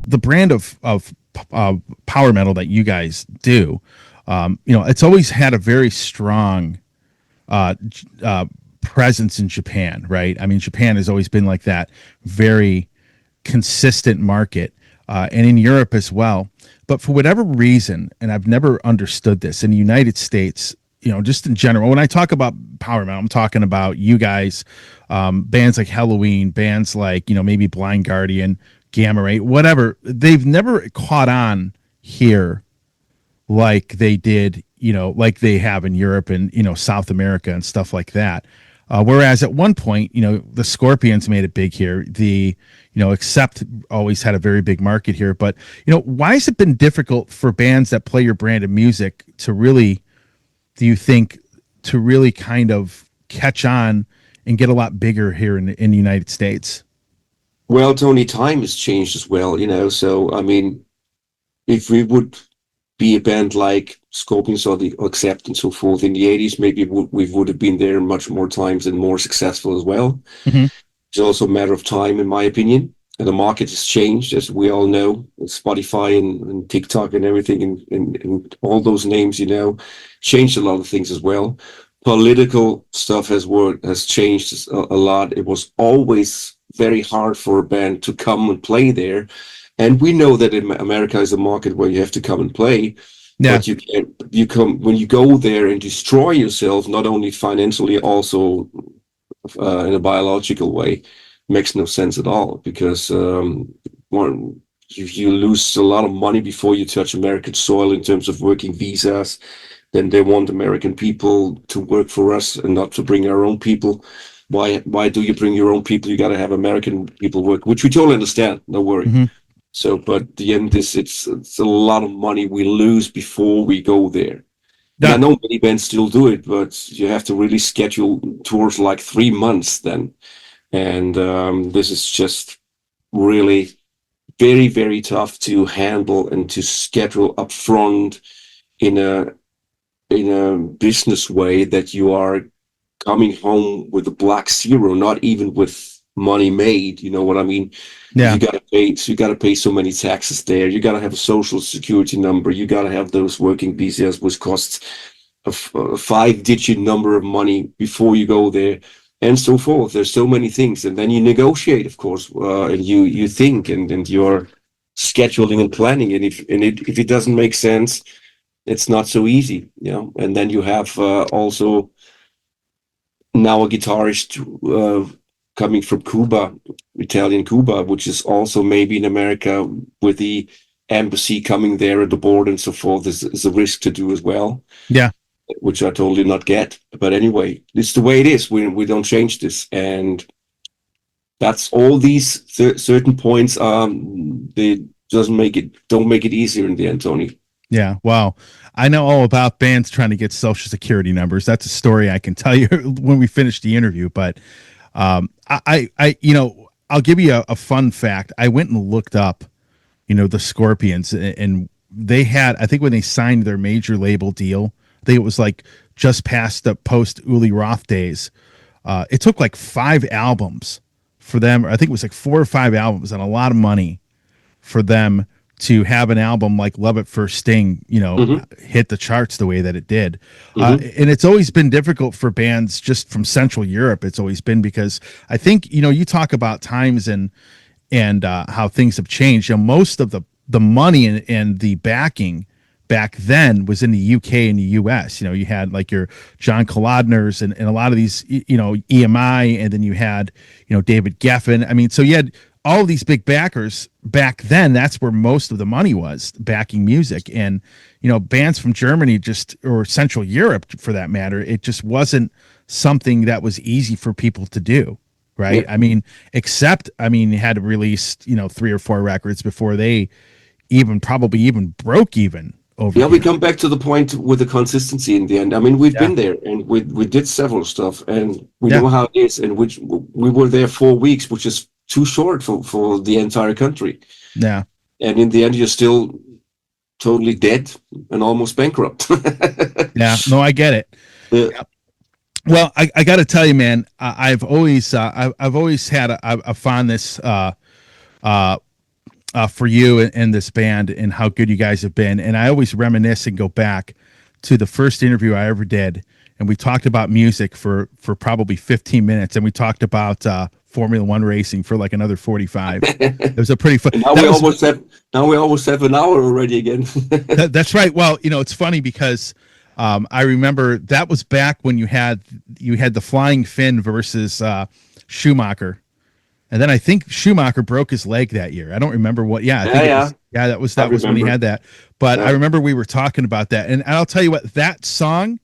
the brand of power metal that you guys do, it's always had a very strong presence in Japan, right? I mean, Japan has always been like that, very consistent market, and in Europe as well. But for whatever reason, and I've never understood this, in the United States, just in general, when I talk about power metal, I'm talking about you guys, bands like Halloween, bands like, maybe Blind Guardian, Gamma Ray, whatever. They've never caught on here like they did, like they have in Europe and, South America and stuff like that. Whereas at one point, the Scorpions made it big here. Accept always had a very big market here. But, why has it been difficult for bands that play your brand of music to really, do you think, to really kind of catch on and get a lot bigger here in the United States? Well, Tony, time has changed as well, So, I mean, if we would be a band like Scorpions or the Accept and so forth in the 80s, maybe we would have been there much more times and more successful as well. Mm-hmm. It's also a matter of time, in my opinion. And the market has changed, as we all know. Spotify and TikTok and everything, and all those names, changed a lot of things as well. Political stuff has changed a lot. It was always very hard for a band to come and play there. And we know that in America is a market where you have to come and play. Yeah. But you come when you go there and destroy yourself, not only financially, also in a biological way, makes no sense at all. Because you lose a lot of money before you touch American soil in terms of working visas. Then they want American people to work for us and not to bring our own people. Why do you bring your own people? You got to have American people work, which we totally understand. No worry. Mm-hmm. So, but the end is it's a lot of money we lose before we go there. And I know many bands still do it, but you have to really schedule tours like 3 months then. And this is just really very, very tough to handle and to schedule up front in a business way that you are coming home with a black zero, not even with money made, you know what I mean? Yeah. You gotta pay so many taxes there. You gotta have a social security number. You gotta have those working visas, which costs a 5-digit number of money before you go there, and so forth. There's so many things, and then you negotiate, of course, and you think, and you're scheduling and planning, and if it doesn't make sense, it's not so easy, And then you have also now a guitarist coming from Cuba, Italian Cuba, which is also maybe in America with the embassy coming there at the border and so forth is a risk to do as well. Yeah. Which I totally not get. But anyway, it's the way it is. We don't change this. And that's all these certain points. They don't make it easier in the end, Tony. Yeah. Wow. I know all about bands trying to get social security numbers. That's a story I can tell you when we finish the interview, but I'll give you a fun fact. I went and looked up, the Scorpions, and they had, I think when they signed their major label deal, I think it was like just past the post Uli Roth days. It took like 5 albums for them. I think it was like 4 or 5 albums and a lot of money for them to have an album like Love at First Sting, hit the charts the way that it did. And it's always been difficult for bands just from Central Europe. It's always been because I think, you talk about times and how things have changed. Most of the money and the backing back then was in the UK and the US. You had like your John Kolodner's and a lot of these, EMI, and then you had, David Geffen. I mean, so you had all of these big backers back then. That's where most of the money was, backing music. And, bands from Germany or Central Europe for that matter, it just wasn't something that was easy for people to do. Right. Yeah. I mean, you had to release, 3 or 4 records before they probably broke even over. Yeah, we come back to the point with the consistency in the end. I mean, we've been there and we did several stuff and we know how it is. And we were there 4 weeks, which is too short for the entire country. Yeah. And in the end, you're still totally dead and almost bankrupt. Yeah. No, I get it. Yeah. Well, I got to tell you, man, I've always had a fondness for you and this band and how good you guys have been. And I always reminisce and go back to the first interview I ever did, and we talked about music for probably 15 minutes, and we talked about Formula One racing for like another 45. It was a pretty fun. And now we almost have an hour already again. That's right. Well, it's funny because I remember that was back when you had the Flying Finn versus Schumacher. And then I think Schumacher broke his leg that year. I don't remember what. Yeah, I think it was. Yeah, that was when he had that. But I remember we were talking about that, and I'll tell you what, that song,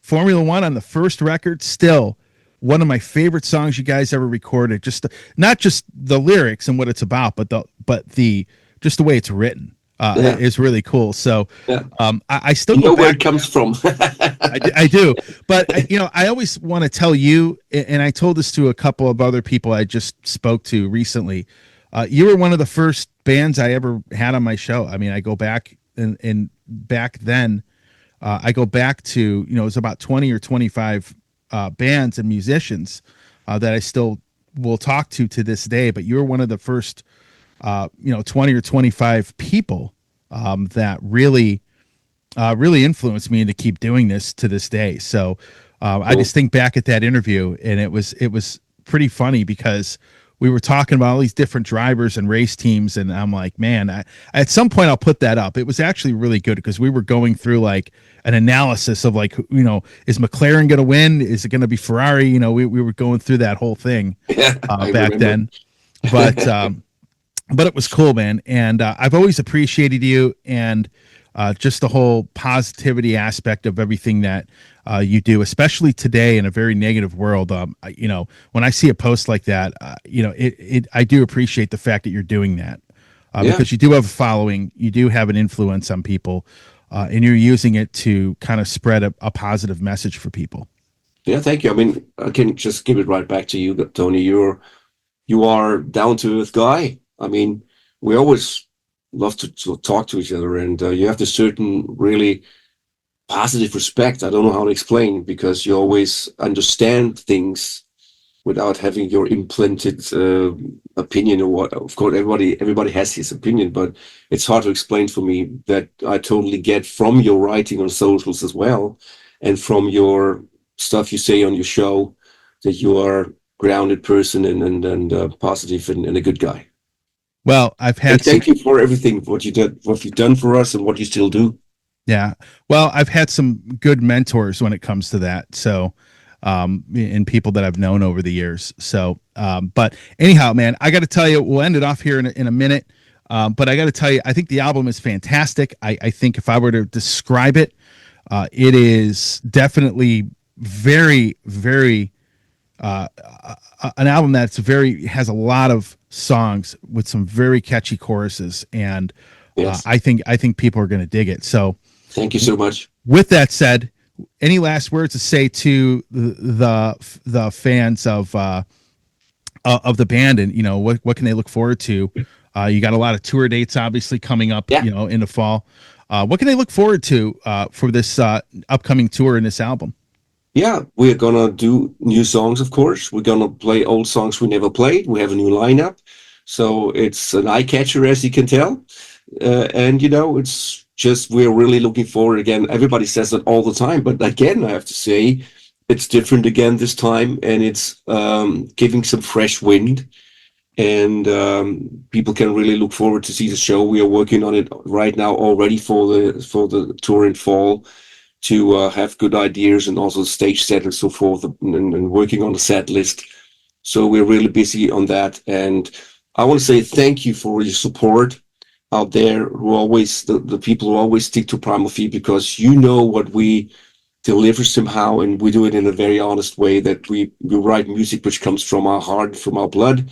Formula One on the first record, still one of my favorite songs you guys ever recorded. Just not just the lyrics and what it's about, but the just the way it's written is really cool. So Yeah. I still You know go where back. it comes from. I do, but I always want to tell you, and I told this to a couple of other people I just spoke to recently. You were one of the first bands I ever had on my show. I mean, I go back and back then, I go back to it was about 20 or 25 bands and musicians that I still will talk to this day. But you were one of the first, 20 or 25 people that really influenced me to keep doing this to this day. So I just think back at that interview, and it was pretty funny because we were talking about all these different drivers and race teams, and I'm like, man, at some point I'll put that up. It was actually really good because we were going through like an analysis of like, is McLaren going to win? Is it going to be Ferrari? We were going through that whole thing back then, but it was cool, man. And I've always appreciated you and just the whole positivity aspect of everything that you do, especially today in a very negative world. When I see a post like that, I do appreciate the fact that you're doing that because you do have a following, you do have an influence on people, and you're using it to kind of spread a positive message for people. Yeah, thank you. I mean, I can just give it right back to you, Tony. You are down to earth guy. I mean, we always love to talk to each other, and you have this certain really positive respect. I don't know how to explain, because you always understand things without having your implanted opinion or what. Of course, everybody has his opinion, but it's hard to explain for me that I totally get from your writing on socials as well, and from your stuff you say on your show, that you are a grounded person and positive and a good guy. Well, I've had And thank you for everything, what you've done for us and what you still do. Yeah. Well, I've had some good mentors when it comes to that. So, and people that I've known over the years. So, but anyhow, man, I got to tell you, we'll end it off here in a minute. But I got to tell you, I think the album is fantastic. I think if I were to describe it, it is definitely very, very, an album that's has a lot of songs with some very catchy choruses. And, Yes. I think people are going to dig it. So, Thank you so much. with that said, any last words to say to the fans of the band, and what can they look forward to? You got a lot of tour dates obviously coming up, Yeah. in the fall. What can they look forward to for this upcoming tour and this album? Yeah, we're gonna do new songs, of course. We're gonna play old songs we never played. We have a new lineup, so it's an eye catcher, as you can tell. And it's just, we're really looking forward. Again, everybody says it all the time, but again, I have to say it's different again this time, and it's giving some fresh wind, and people can really look forward to see the show. We are working on it right now already for the tour in fall, to have good ideas and also stage set and so forth, and working on the set list. So we're really busy on that, and I want to say thank you for your support out there, who always, the people who always stick to Primal Fear, because what we deliver somehow, and we do it in a very honest way, that we write music which comes from our heart, from our blood.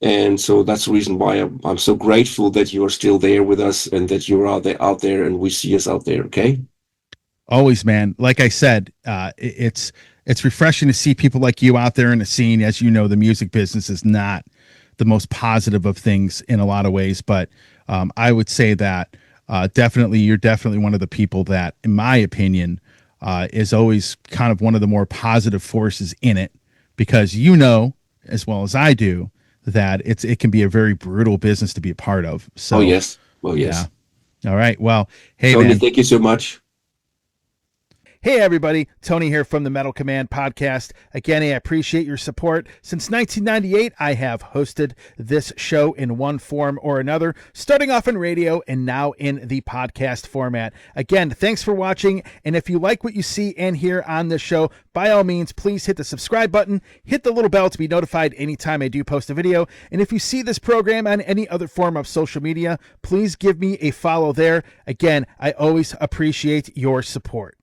And so that's the reason why I'm so grateful that you are still there with us, and that you're out there and we see us out there. Okay. Always, man. Like I said, it's refreshing to see people like you out there in the scene. As you know, the music business is not the most positive of things in a lot of ways, but I would say that you're definitely one of the people that, in my opinion, is always kind of one of the more positive forces in it, because as well as I do, that it can be a very brutal business to be a part of. So, Oh, yes. Well, yeah. yes. All right. Well, hey, Tony, man. thank you so much. Hey, everybody. Tony here from the Metal Command podcast. Again, I appreciate your support. Since 1998, I have hosted this show in one form or another, starting off in radio and now in the podcast format. Again, thanks for watching. And if you like what you see and hear on this show, by all means, please hit the subscribe button, hit the little bell to be notified anytime I do post a video. And if you see this program on any other form of social media, please give me a follow there. Again, I always appreciate your support.